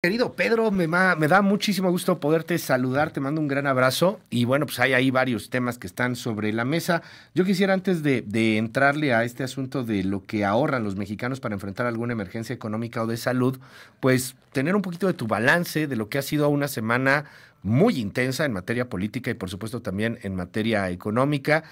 Querido Pedro, me da muchísimo gusto poderte saludar, te mando un gran abrazo y bueno, pues hay ahí varios temas que están sobre la mesa. Yo quisiera antes de entrarle a este asunto de lo que ahorran los mexicanos para enfrentar alguna emergencia económica o de salud, pues tener un poquito de tu balance de lo que ha sido una semana muy intensa en materia política y por supuesto también en materia económica.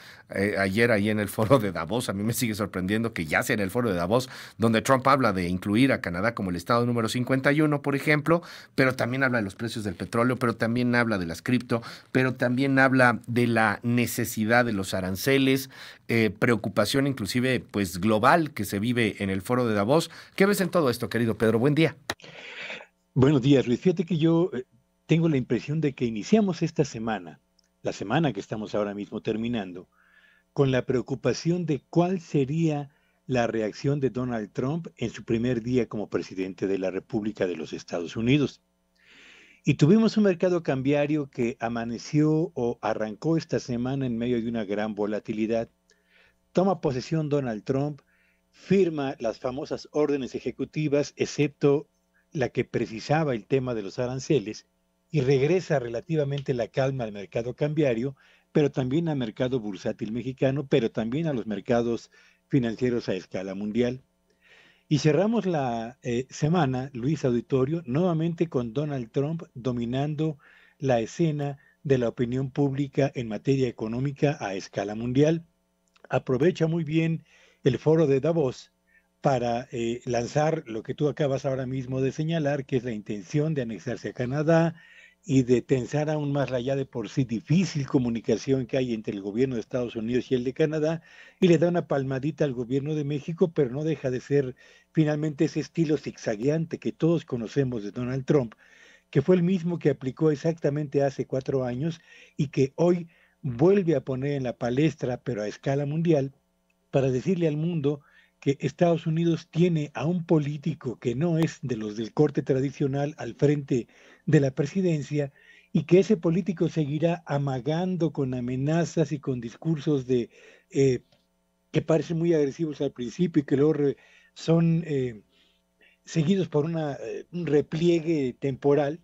Ayer ahí en el foro de Davos, a mí me sigue sorprendiendo que ya sea en el foro de Davos donde Trump habla de incluir a Canadá como el estado número 51, por ejemplo, pero también habla de los precios del petróleo, pero también habla de las cripto, pero también habla de la necesidad de los aranceles, preocupación inclusive pues global que se vive en el foro de Davos. ¿Qué ves en todo esto, querido Pedro? Buen día. Buenos días, Luis. Fíjate que yo tengo la impresión de que iniciamos esta semana, la semana que estamos ahora mismo terminando, con la preocupación de cuál sería la reacción de Donald Trump en su primer día como presidente de la República de los Estados Unidos. Y tuvimos un mercado cambiario que amaneció o arrancó esta semana en medio de una gran volatilidad. Toma posesión Donald Trump, firma las famosas órdenes ejecutivas, excepto la que precisaba el tema de los aranceles, y regresa relativamente la calma al mercado cambiario, pero también al mercado bursátil mexicano, pero también a los mercados financieros a escala mundial. Y cerramos la semana, Luis Auditorio, nuevamente con Donald Trump dominando la escena de la opinión pública en materia económica a escala mundial. Aprovecha muy bien el foro de Davos para lanzar lo que tú acabas ahora mismo de señalar, que es la intención de anexarse a Canadá y de tensar aún más la ya de por sí difícil comunicación que hay entre el gobierno de Estados Unidos y el de Canadá, y le da una palmadita al gobierno de México, pero no deja de ser finalmente ese estilo zigzagueante que todos conocemos de Donald Trump, que fue el mismo que aplicó exactamente hace 4 años y que hoy vuelve a poner en la palestra, pero a escala mundial, para decirle al mundo que Estados Unidos tiene a un político que no es de los del corte tradicional al frente de la presidencia y que ese político seguirá amagando con amenazas y con discursos eh, que parecen muy agresivos al principio y que luego son seguidos por un repliegue temporal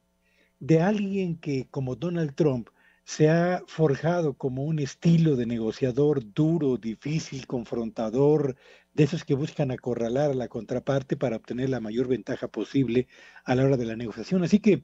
de alguien que, como Donald Trump, se ha forjado como un estilo de negociador duro, difícil, confrontador, de esos que buscan acorralar a la contraparte para obtener la mayor ventaja posible a la hora de la negociación. Así que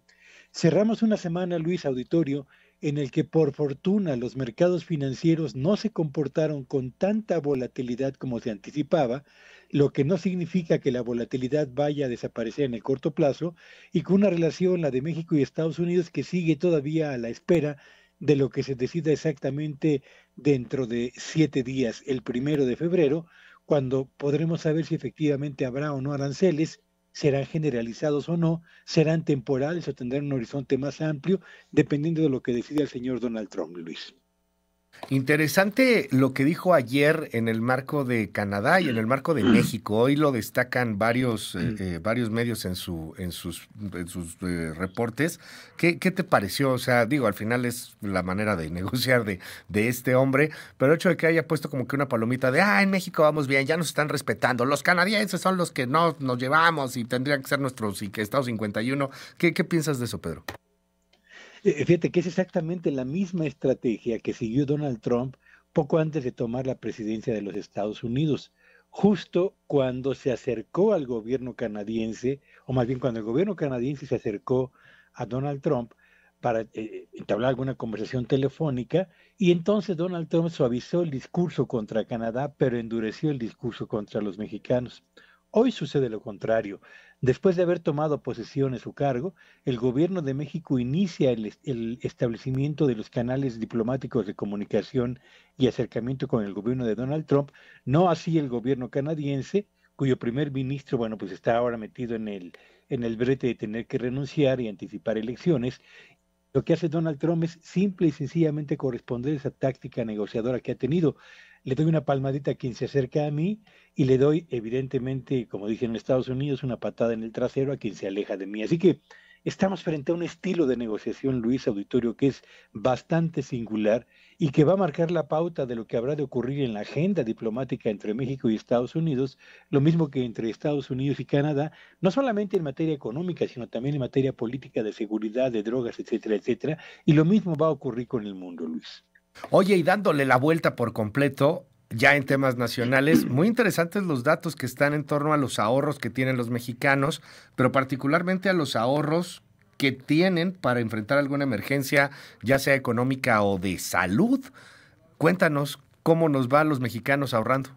cerramos una semana, Luis Auditorio, en el que por fortuna los mercados financieros no se comportaron con tanta volatilidad como se anticipaba, lo que no significa que la volatilidad vaya a desaparecer en el corto plazo, y con una relación, la de México y Estados Unidos, que sigue todavía a la espera de lo que se decida exactamente dentro de 7 días, el 1 de febrero, cuando podremos saber si efectivamente habrá o no aranceles, serán generalizados o no, serán temporales o tendrán un horizonte más amplio, dependiendo de lo que decida el señor Donald Trump, Luis. Interesante lo que dijo ayer en el marco de Canadá y en el marco de México. Hoy lo destacan varios medios en sus reportes. ¿Qué te pareció? O sea, digo, al final es la manera de negociar de este hombre, pero el hecho de que haya puesto como que una palomita de, en México vamos bien, ya nos están respetando. Los canadienses son los que no nos llevamos y tendrían que ser nuestros y que Estado 51. ¿Qué piensas de eso, Pedro? Fíjate que es exactamente la misma estrategia que siguió Donald Trump poco antes de tomar la presidencia de los Estados Unidos, justo cuando se acercó al gobierno canadiense, o más bien cuando el gobierno canadiense se acercó a Donald Trump para entablar alguna conversación telefónica, y entonces Donald Trump suavizó el discurso contra Canadá, pero endureció el discurso contra los mexicanos. Hoy sucede lo contrario. Después de haber tomado posesión en su cargo, el gobierno de México inicia el establecimiento de los canales diplomáticos de comunicación y acercamiento con el gobierno de Donald Trump, no así el gobierno canadiense, cuyo primer ministro, bueno, pues está ahora metido en el brete de tener que renunciar y anticipar elecciones. Lo que hace Donald Trump es simple y sencillamente corresponder a esa táctica negociadora que ha tenido. Le doy una palmadita a quien se acerca a mí y le doy, evidentemente, como dije en Estados Unidos, una patada en el trasero a quien se aleja de mí. Así que estamos frente a un estilo de negociación, Luis Auditorio, que es bastante singular y que va a marcar la pauta de lo que habrá de ocurrir en la agenda diplomática entre México y Estados Unidos, lo mismo que entre Estados Unidos y Canadá, no solamente en materia económica, sino también en materia política, de seguridad, de drogas, etcétera, etcétera, y lo mismo va a ocurrir con el mundo, Luis. Oye, y dándole la vuelta por completo, ya en temas nacionales, muy interesantes los datos que están en torno a los ahorros que tienen los mexicanos, pero particularmente a los ahorros que tienen para enfrentar alguna emergencia, ya sea económica o de salud. Cuéntanos cómo nos va a los mexicanos ahorrando.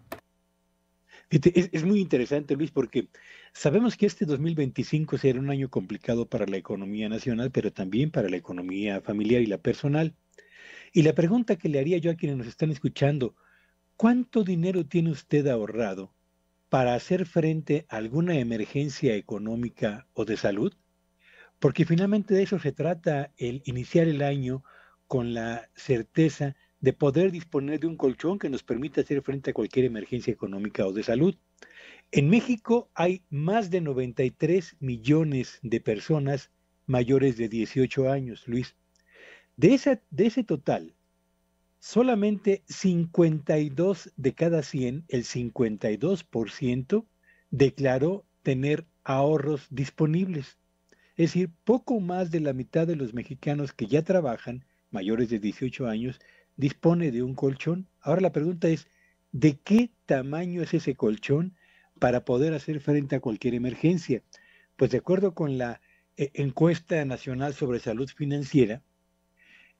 Es muy interesante, Luis, porque sabemos que este 2025 será un año complicado para la economía nacional, pero también para la economía familiar y la personal. Y la pregunta que le haría yo a quienes nos están escuchando, ¿cuánto dinero tiene usted ahorrado para hacer frente a alguna emergencia económica o de salud? Porque finalmente de eso se trata el iniciar el año con la certeza de poder disponer de un colchón que nos permita hacer frente a cualquier emergencia económica o de salud. En México hay más de 93 millones de personas mayores de 18 años, Luis. De ese total, solamente 52 de cada 100, el 52%, declaró tener ahorros disponibles. Es decir, poco más de la mitad de los mexicanos que ya trabajan, mayores de 18 años, dispone de un colchón. Ahora la pregunta es, ¿de qué tamaño es ese colchón para poder hacer frente a cualquier emergencia? Pues de acuerdo con la encuesta nacional sobre salud financiera,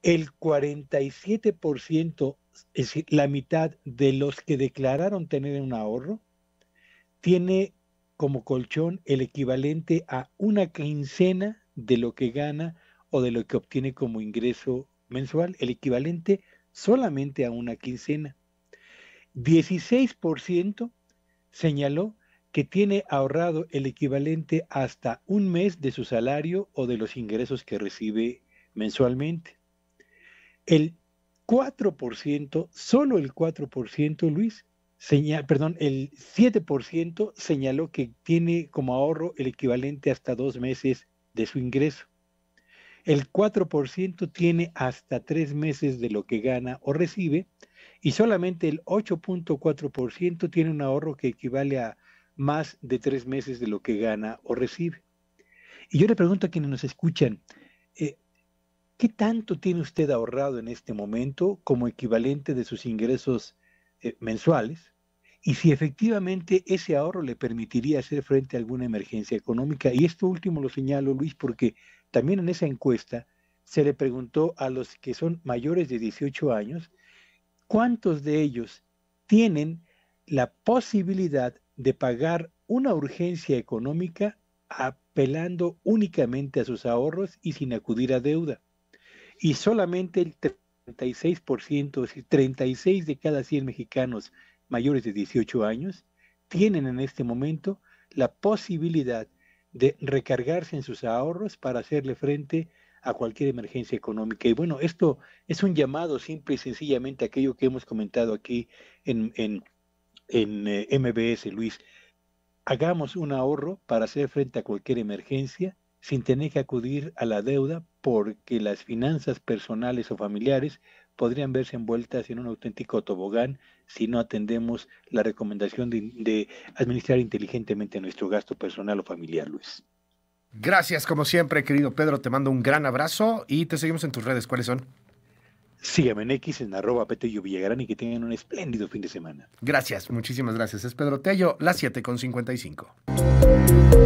el 47%, es decir, la mitad de los que declararon tener un ahorro, tiene como colchón el equivalente a una quincena de lo que gana o de lo que obtiene como ingreso mensual, el equivalente solamente a una quincena. 16% señaló que tiene ahorrado el equivalente hasta un mes de su salario o de los ingresos que recibe mensualmente. El 4%, solo el 4%, Luis, el 7% señaló que tiene como ahorro el equivalente hasta 2 meses de su ingreso. El 4% tiene hasta 3 meses de lo que gana o recibe y solamente el 8.4% tiene un ahorro que equivale a más de 3 meses de lo que gana o recibe. Y yo le pregunto a quienes nos escuchan, ¿qué tanto tiene usted ahorrado en este momento como equivalente de sus ingresos mensuales? Y si efectivamente ese ahorro le permitiría hacer frente a alguna emergencia económica. Y esto último lo señalo, Luis, porque también en esa encuesta se le preguntó a los que son mayores de 18 años, ¿cuántos de ellos tienen la posibilidad de pagar una urgencia económica apelando únicamente a sus ahorros y sin acudir a deuda? Y solamente el 36%, es decir, 36 de cada 100 mexicanos mayores de 18 años tienen en este momento la posibilidad de recargarse en sus ahorros para hacerle frente a cualquier emergencia económica. Y bueno, esto es un llamado simple y sencillamente a aquello que hemos comentado aquí en MBS, Luis. Hagamos un ahorro para hacer frente a cualquier emergencia sin tener que acudir a la deuda, porque las finanzas personales o familiares podrían verse envueltas en un auténtico tobogán si no atendemos la recomendación de administrar inteligentemente nuestro gasto personal o familiar, Luis. Gracias, como siempre, querido Pedro. Te mando un gran abrazo y te seguimos en tus redes. ¿Cuáles son? Sígame en X en @PetelloVillagrán y que tengan un espléndido fin de semana. Gracias, muchísimas gracias. Es Pedro Tello, las 7:55.